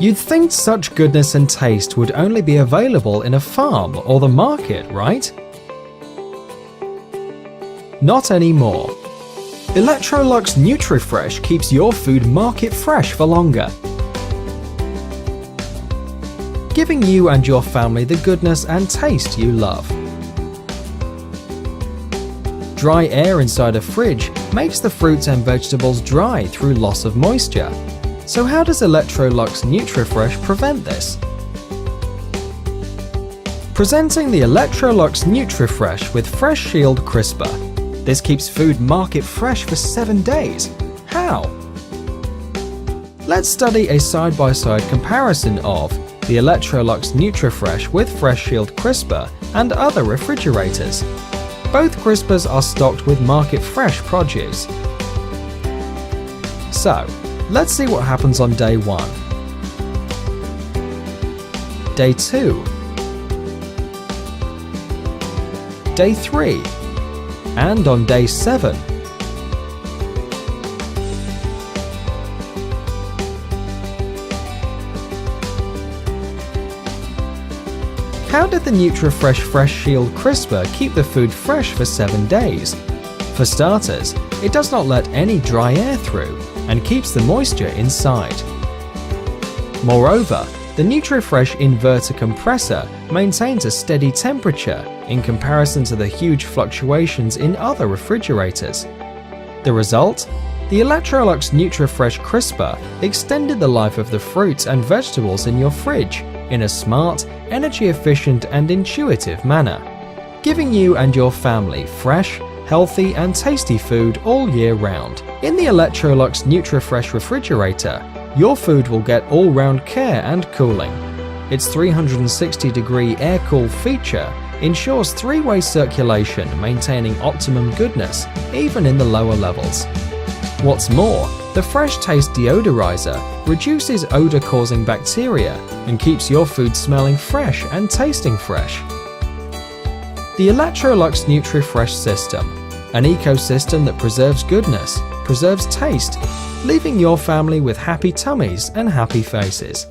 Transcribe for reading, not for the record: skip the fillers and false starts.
You'd think such goodness and taste would only be available in a farm or the market, right? Not anymore. Electrolux NutriFresh keeps your food market fresh for longer, giving you and your family the goodness and taste you love. Dry air inside a fridge makes the fruits and vegetables dry through loss of moisture. So how does Electrolux NutriFresh prevent this? Presenting the Electrolux NutriFresh with Fresh Shield Crisper. This keeps food market fresh for 7 days. How? Let's study a side-by-side comparison of the Electrolux NutriFresh with Fresh Shield Crisper and other refrigerators. Both crispers are stocked with market fresh produce. So, let's see what happens on day 1, day 2, day 3, and on day 7. How did the NutriFresh Fresh Shield Crisper keep the food fresh for 7 days? For starters, it does not let any dry air through and keeps the moisture inside. Moreover, the NutriFresh inverter compressor maintains a steady temperature in comparison to the huge fluctuations in other refrigerators. The result? The Electrolux NutriFresh Crisper extended the life of the fruits and vegetables in your fridge in a smart, energy-efficient and intuitive manner, giving you and your family fresh, healthy and tasty food all year round. In the Electrolux NutriFresh refrigerator, your food will get all-round care and cooling. Its 360-degree air-cool feature ensures 3-way circulation, maintaining optimum goodness even in the lower levels. What's more, the Fresh Taste Deodorizer reduces odor-causing bacteria and keeps your food smelling fresh and tasting fresh. The Electrolux NutriFresh system, an ecosystem that preserves goodness, preserves taste, leaving your family with happy tummies and happy faces.